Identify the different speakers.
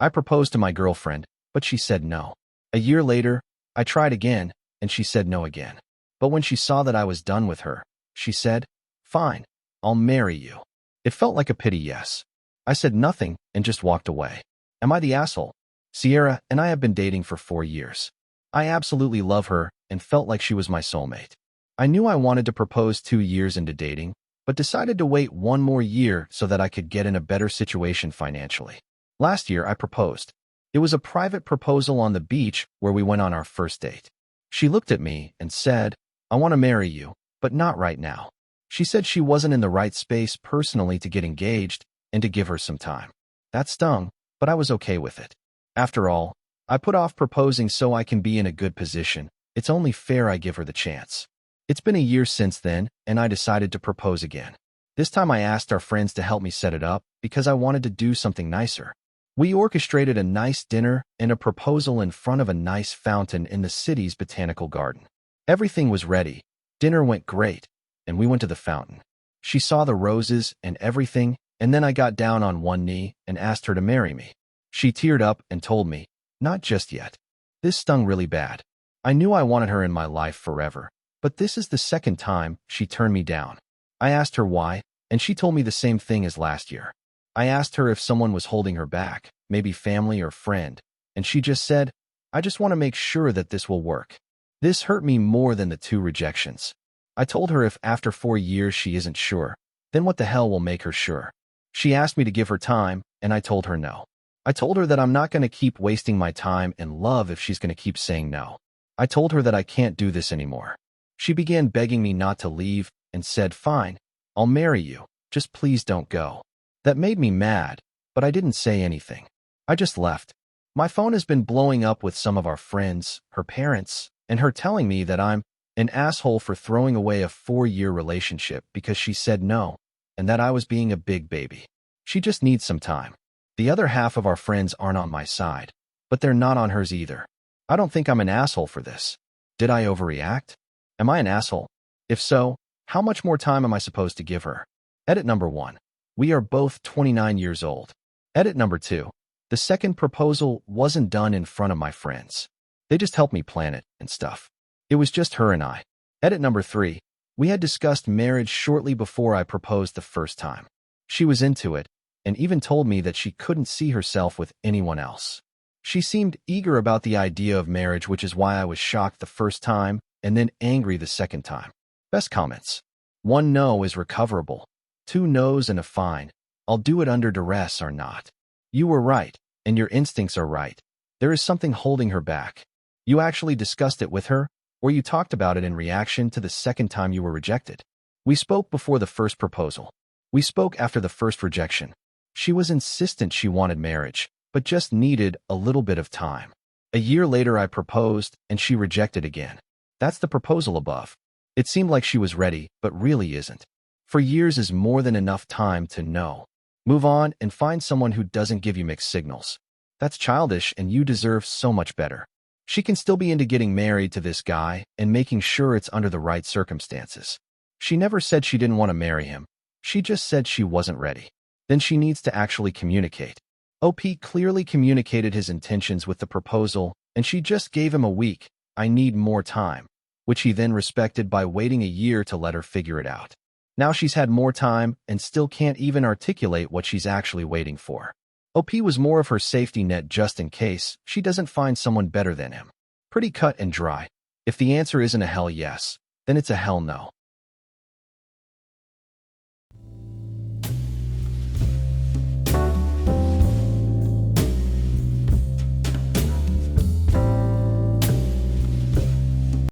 Speaker 1: I proposed to my girlfriend, but she said no. A year later, I tried again, and she said no again. But when she saw that I was done with her, she said, "Fine, I'll marry you." It felt like a pity yes. I said nothing and just walked away. Am I the asshole? Sierra and I have been dating for 4 years. I absolutely love her and felt like she was my soulmate. I knew I wanted to propose 2 years into dating, but decided to wait 1 more year so that I could get in a better situation financially. Last year, I proposed. It was a private proposal on the beach where we went on our first date. She looked at me and said, "I want to marry you, but not right now." She said she wasn't in the right space personally to get engaged and to give her some time. That stung, but I was okay with it. After all, I put off proposing so I can be in a good position. It's only fair I give her the chance. It's been a year since then, and I decided to propose again. This time I asked our friends to help me set it up because I wanted to do something nicer. We orchestrated a nice dinner and a proposal in front of a nice fountain in the city's botanical garden. Everything was ready. Dinner went great, and we went to the fountain. She saw the roses and everything, and then I got down on one knee and asked her to marry me. She teared up and told me, "Not just yet." This stung really bad. I knew I wanted her in my life forever, but this is the second time she turned me down. I asked her why, and she told me the same thing as last year. I asked her if someone was holding her back, maybe family or friend, and she just said, "I just want to make sure that this will work." This hurt me more than the 2 rejections. I told her if after 4 years she isn't sure, then what the hell will make her sure? She asked me to give her time, and I told her no. I told her that I'm not going to keep wasting my time and love if she's going to keep saying no. I told her that I can't do this anymore. She began begging me not to leave and said, "Fine, I'll marry you. Just please don't go." That made me mad, but I didn't say anything. I just left. My phone has been blowing up with some of our friends, her parents, and her telling me that I'm an asshole for throwing away a 4-year relationship because she said no, and that I was being a big baby. She just needs some time. The other half of our friends aren't on my side, but they're not on hers either. I don't think I'm an asshole for this. Did I overreact? Am I an asshole? If so, how much more time am I supposed to give her? Edit number 1. We are both 29 years old. Edit number 2. The second proposal wasn't done in front of my friends. They just helped me plan it and stuff. It was just her and I. Edit number 3. We had discussed marriage shortly before I proposed the first time. She was into it, and even told me that she couldn't see herself with anyone else. She seemed eager about the idea of marriage, which is why I was shocked the first time and then angry the second time. Best comments. 1 no is recoverable. 2 no's and a fine. I'll do it under duress or not. You were right, and your instincts are right. There is something holding her back. You actually discussed it with her, or you talked about it in reaction to the second time you were rejected. We spoke before the first proposal. We spoke after the first rejection. She was insistent she wanted marriage, but just needed a little bit of time. A year later I proposed, and she rejected again. That's the proposal above. It seemed like she was ready, but really isn't. 4 years is more than enough time to know. Move on and find someone who doesn't give you mixed signals. That's childish, and you deserve so much better. She can still be into getting married to this guy and making sure it's under the right circumstances. She never said she didn't want to marry him. She just said she wasn't ready. Then she needs to actually communicate. OP clearly communicated his intentions with the proposal, and she just gave him a week, "I need more time," which he then respected by waiting a year to let her figure it out. Now she's had more time and still can't even articulate what she's actually waiting for. OP was more of her safety net just in case she doesn't find someone better than him. Pretty cut and dry. If the answer isn't a hell yes, then it's a hell no.